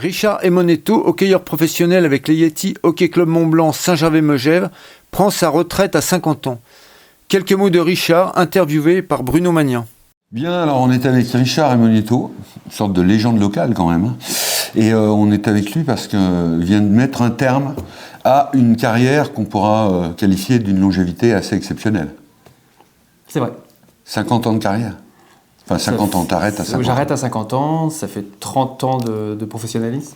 Richard Emonetto, hockeyeur professionnel avec les Yeti Hockey Club Mont-Blanc Saint-Gervais-Megève, prend sa retraite à 50 ans. Quelques mots de Richard, interviewé par Bruno Magnan. Bien, alors on est avec Richard Emonetto, une sorte de légende locale quand même. Et on est avec lui parce qu'il vient de mettre un terme à une carrière qu'on pourra qualifier d'une longévité assez exceptionnelle. C'est vrai. 50 ans de carrière. Enfin, 50 ans, t'arrêtes à 50 ans. J'arrête à 50 ans, ça fait 30 ans de professionnalisme.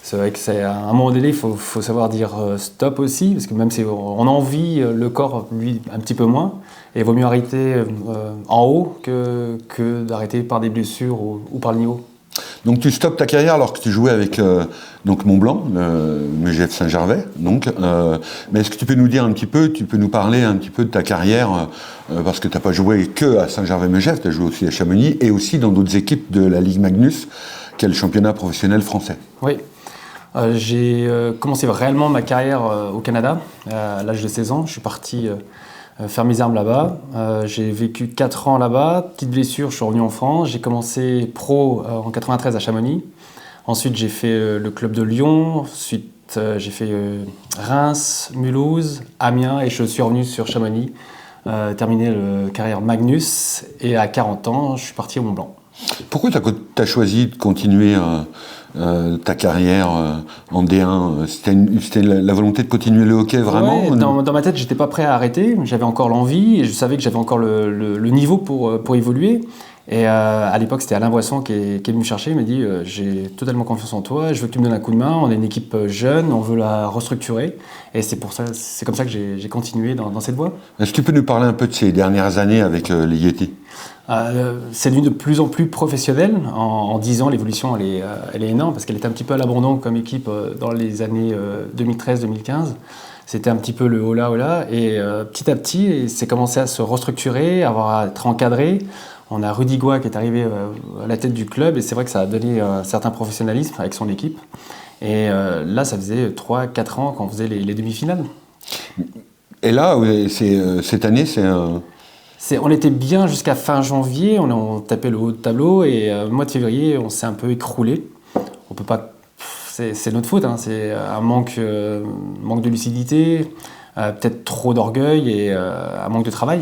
C'est vrai qu'à un moment donné, il faut savoir dire stop aussi, parce que même si on a envie, le corps, lui, un petit peu moins. Et il vaut mieux arrêter en haut que d'arrêter par des blessures ou par le niveau. Donc tu stoppes ta carrière alors que tu jouais avec donc Mont-Blanc, le Megève Saint-Gervais. Mais est-ce que tu peux nous dire un petit peu, tu peux nous parler un petit peu de ta carrière parce que tu n'as pas joué que à Saint-Gervais-Megève, tu as joué aussi à Chamonix et aussi dans d'autres équipes de la Ligue Magnus, qui est le championnat professionnel français. Oui. J'ai commencé réellement ma carrière au Canada à l'âge de 16 ans. Je suis parti faire mes armes là-bas. J'ai vécu 4 ans là-bas. Petite blessure, je suis revenu en France. J'ai commencé pro en 93 à Chamonix. Ensuite, j'ai fait le club de Lyon. Ensuite, j'ai fait Reims, Mulhouse, Amiens et je suis revenu sur Chamonix, terminé la carrière Magnus. Et à 40 ans, je suis parti au Mont-Blanc. Pourquoi tu as choisi de continuer ta carrière en D1 ? C'était la volonté de continuer le hockey vraiment ? Ouais, dans ma tête, j'étais pas prêt à arrêter. J'avais encore l'envie et je savais que j'avais encore le niveau pour évoluer. Et à l'époque, c'était Alain Boisson qui est venu me chercher. Il m'a dit j'ai totalement confiance en toi. Je veux que tu me donnes un coup de main. On est une équipe jeune. On veut la restructurer. Et c'est comme ça que j'ai continué dans cette voie. Est-ce que tu peux nous parler un peu de ces dernières années avec les Yeti ? C'est devenu de plus en plus professionnel. En 10 ans, l'évolution, elle est énorme parce qu'elle était un petit peu à l'abandon comme équipe dans les années 2013-2015. C'était un petit peu le hola. Et petit à petit, c'est commencé à se restructurer, à être encadré. On a Rudy Goua qui est arrivé à la tête du club et c'est vrai que ça a donné un certain professionnalisme avec son équipe. Et là, ça faisait 3-4 ans qu'on faisait les demi-finales. Et là, cette année, c'est un... On était bien jusqu'à fin janvier, on tapait le haut de tableau et mois de février, on s'est un peu écroulé. On peut pas, c'est notre faute, hein, c'est un manque de lucidité, peut-être trop d'orgueil et un manque de travail,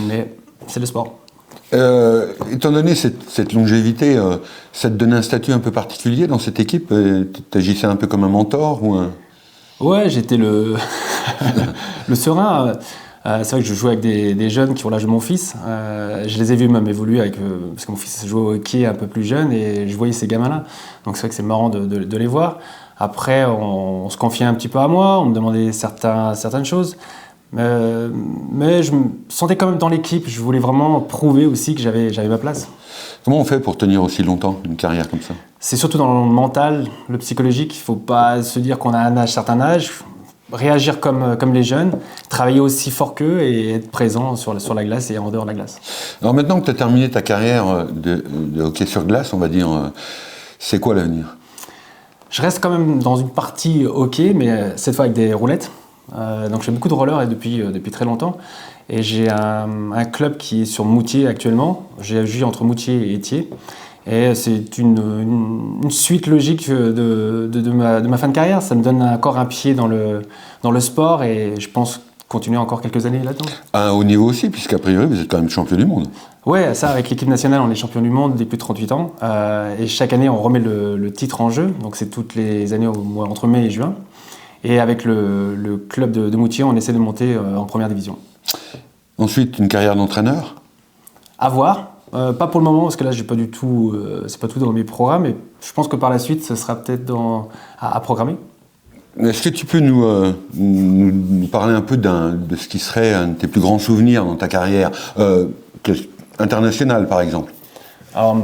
mais c'est le sport. Étant donné cette longévité, ça te donnait un statut un peu particulier dans cette équipe ? Tu agissais un peu comme un mentor ou un... Ouais, j'étais le serein. C'est vrai que je jouais avec des jeunes qui ont l'âge de mon fils. Je les ai vus même évoluer parce que mon fils jouait au hockey un peu plus jeune et je voyais ces gamins-là. Donc c'est vrai que c'est marrant de les voir. Après, on se confiait un petit peu à moi, on me demandait certaines choses. Mais je me sentais quand même dans l'équipe. Je voulais vraiment prouver aussi que j'avais ma place. Comment on fait pour tenir aussi longtemps une carrière comme ça ? C'est surtout dans le mental, le psychologique. Il ne faut pas se dire qu'on a un certain âge. Réagir comme les jeunes, travailler aussi fort qu'eux et être présent sur la glace et en dehors de la glace. Alors maintenant que tu as terminé ta carrière de hockey sur glace, on va dire, c'est quoi l'avenir ? Je reste quand même dans une partie hockey, mais cette fois avec des roulettes. Donc je fais beaucoup de roller et depuis très longtemps. Et j'ai un club qui est sur Moutier actuellement. J'ai agi entre Moutier et Étier. Et c'est une suite logique de ma fin de carrière. Ça me donne encore un pied dans le sport et je pense continuer encore quelques années là-dedans. À un haut niveau aussi, puisqu'a priori vous êtes quand même champion du monde. Ouais, ça avec l'équipe nationale, on est champion du monde depuis 38 ans. Et chaque année, on remet le titre en jeu. Donc c'est toutes les années entre mai et juin. Et avec le club de Moutier, on essaie de monter en première division. Ensuite, une carrière d'entraîneur ? À voir. Pas pour le moment, parce que là, c'est pas tout dans mes programmes. Et je pense que par la suite, ce sera peut-être à programmer. Est-ce que tu peux nous parler un peu de ce qui serait un de tes plus grands souvenirs dans ta carrière internationale, par exemple ? Alors, le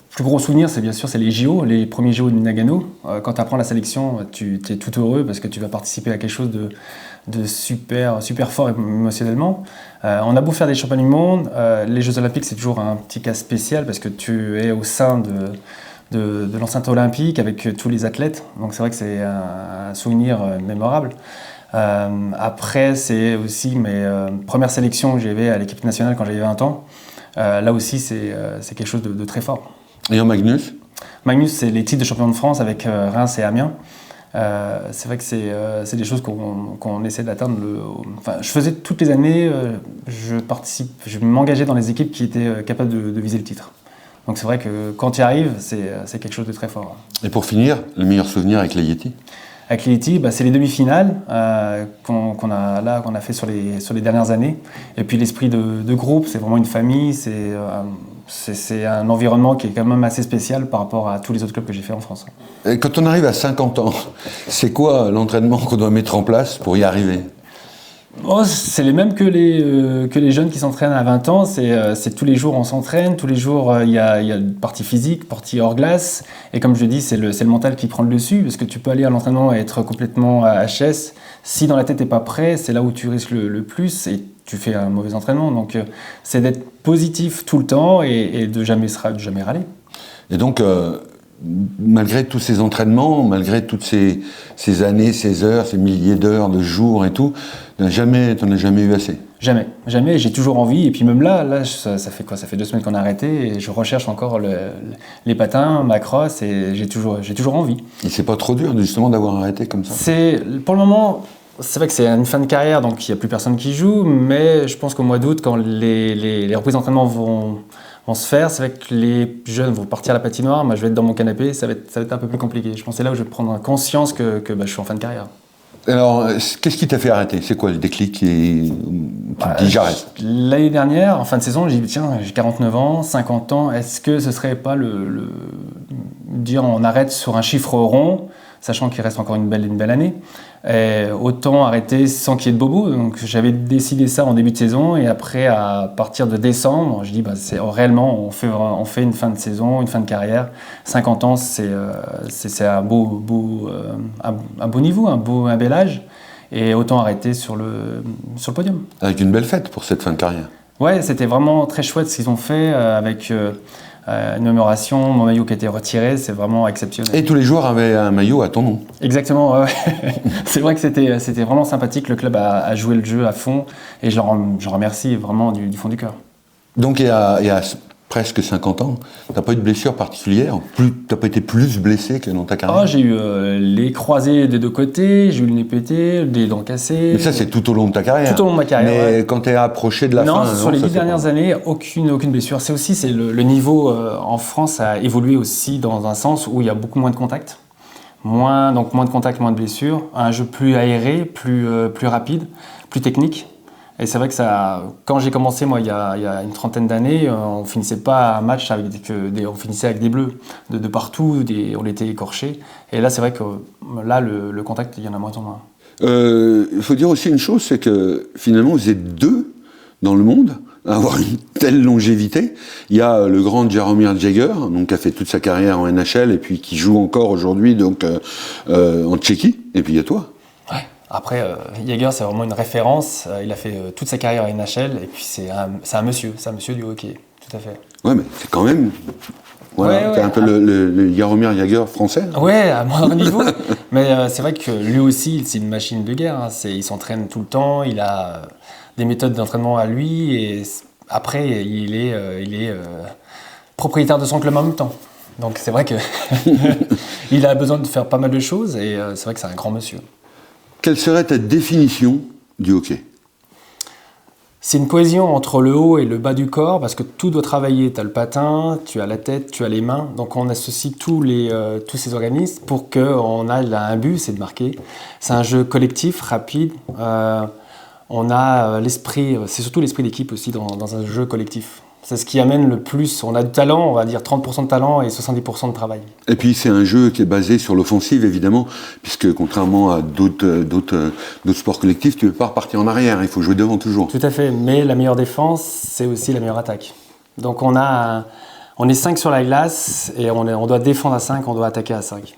plus gros souvenir, c'est bien sûr les JO, les premiers JO de Nagano. Quand tu apprends la sélection, tu es tout heureux parce que tu vas participer à quelque chose de super fort émotionnellement. On a beau faire des championnats du monde, les Jeux Olympiques, c'est toujours un petit cas spécial parce que tu es au sein de l'enceinte olympique avec tous les athlètes. Donc c'est vrai que c'est un souvenir mémorable. Après, c'est aussi mes premières sélections que j'avais à l'équipe nationale quand j'avais 20 ans. Là aussi, c'est quelque chose de très fort. Et en Magnus ? Magnus, c'est les titres de champion de France avec Reims et Amiens. C'est vrai que c'est des choses qu'on essaie d'atteindre. Enfin, je faisais toutes les années, je m'engageais dans les équipes qui étaient capables de viser le titre. Donc c'est vrai que quand tu y arrives, c'est quelque chose de très fort. Et pour finir, le meilleur souvenir avec les Yeti? Avec les Yeti, c'est les demi-finales qu'on a fait sur les dernières années. Et puis l'esprit de groupe, c'est vraiment une famille, c'est un environnement qui est quand même assez spécial par rapport à tous les autres clubs que j'ai fait en France. Et quand on arrive à 50 ans, c'est quoi l'entraînement qu'on doit mettre en place pour y arriver? C'est les mêmes que les jeunes qui s'entraînent à 20 ans. C'est tous les jours on s'entraîne, tous les jours il y a une partie physique, partie hors glace. Et comme je dis, c'est le mental qui prend le dessus, parce que tu peux aller à l'entraînement et être complètement HS. Si dans la tête t'es pas prêt, c'est là où tu risques le plus et tu fais un mauvais entraînement. Donc c'est d'être positif tout le temps et de jamais râler. Et donc malgré tous ces entraînements, malgré toutes ces années, ces heures, ces milliers d'heures, de jours et tout, t'en as jamais eu assez? Jamais. J'ai toujours envie. Et puis même là, ça fait quoi? Ça fait 2 semaines qu'on a arrêté et je recherche encore les patins, ma crosse, et j'ai toujours envie. Et c'est pas trop dur justement d'avoir arrêté comme ça? Pour le moment, c'est vrai que c'est une fin de carrière, donc il n'y a plus personne qui joue, mais je pense qu'au mois d'août, quand les reprises d'entraînement vont se faire, c'est vrai que les jeunes vont partir à la patinoire, moi je vais être dans mon canapé, ça va être un peu plus compliqué. Je pense que c'est là où je vais prendre conscience que je suis en fin de carrière. Alors, qu'est-ce qui t'a fait arrêter? C'est quoi le déclic qui te dit j'arrête? L'année dernière, en fin de saison, j'ai dit tiens, j'ai 49 ans, 50 ans, est-ce que ce serait pas dire on arrête sur un chiffre rond, sachant qu'il reste encore une belle année, et autant arrêter sans qu'il y ait de bobos. Donc j'avais décidé ça en début de saison, et après à partir de décembre, je dis réellement on fait une fin de saison, une fin de carrière. 50 ans, c'est un beau niveau, un bel âge, et autant arrêter sur le podium. Avec une belle fête pour cette fin de carrière. Ouais, c'était vraiment très chouette ce qu'ils ont fait avec une commémoration, mon maillot qui a été retiré, c'est vraiment exceptionnel. Et tous les joueurs avaient un maillot à ton nom. Exactement, ouais. C'est vrai que c'était vraiment sympathique, le club a joué le jeu à fond, et je remercie vraiment du fond du cœur. Donc il y a presque 50 ans, t'as pas eu de blessure particulière? T'as pas été plus blessé que dans ta carrière? J'ai eu les croisés des deux côtés, j'ai eu le nez pété, des dents cassées. Mais ça, c'est tout au long de ta carrière? Tout au long de ma carrière, mais ouais. Quand t'es approché de la fin... Non, sur les 10 dernières années, aucune blessure. C'est le niveau en France a évolué aussi dans un sens où il y a beaucoup moins de contacts. Moins de contacts, moins de blessures. Un jeu plus aéré, plus rapide, plus technique. Et c'est vrai que quand j'ai commencé, moi, il y a une trentaine d'années, on finissait pas un match on finissait avec des bleus de partout, on était écorchés. Et là, c'est vrai que là, le contact, il y en a moins en moins. Il faut dire aussi une chose, c'est que finalement, vous êtes 2 dans le monde à avoir une telle longévité. Il y a le grand Jaromir Jagr, donc qui a fait toute sa carrière en NHL et puis qui joue encore aujourd'hui donc en Tchéquie. Et puis il y a toi. Ouais. Après, Jagr, c'est vraiment une référence. Il a fait toute sa carrière en NHL, et puis c'est un monsieur du hockey, tout à fait. Ouais, mais c'est quand même... Voilà, ouais, t'es un peu le Jaromir Jagr français. Ouais, à moindre niveau. Mais c'est vrai que lui aussi, c'est une machine de guerre. Hein. Il s'entraîne tout le temps, il a des méthodes d'entraînement à lui, et après, il est propriétaire de son club en même temps. Donc c'est vrai que il a besoin de faire pas mal de choses, et c'est vrai que c'est un grand monsieur. Quelle serait ta définition du hockey? C'est une cohésion entre le haut et le bas du corps, parce que tout doit travailler. Tu as le patin, tu as la tête, tu as les mains. Donc on associe tous ces organismes pour qu'on ait un but, c'est de marquer. C'est un jeu collectif, rapide. On a l'esprit, c'est surtout l'esprit d'équipe aussi dans un jeu collectif. C'est ce qui amène le plus. On a du talent, on va dire 30% de talent et 70% de travail. Et puis c'est un jeu qui est basé sur l'offensive, évidemment, puisque contrairement à d'autres sports collectifs, tu ne peux pas repartir en arrière, il faut jouer devant toujours. Tout à fait, mais la meilleure défense, c'est aussi la meilleure attaque. Donc on est 5 sur la glace, et on doit défendre à 5, on doit attaquer à 5.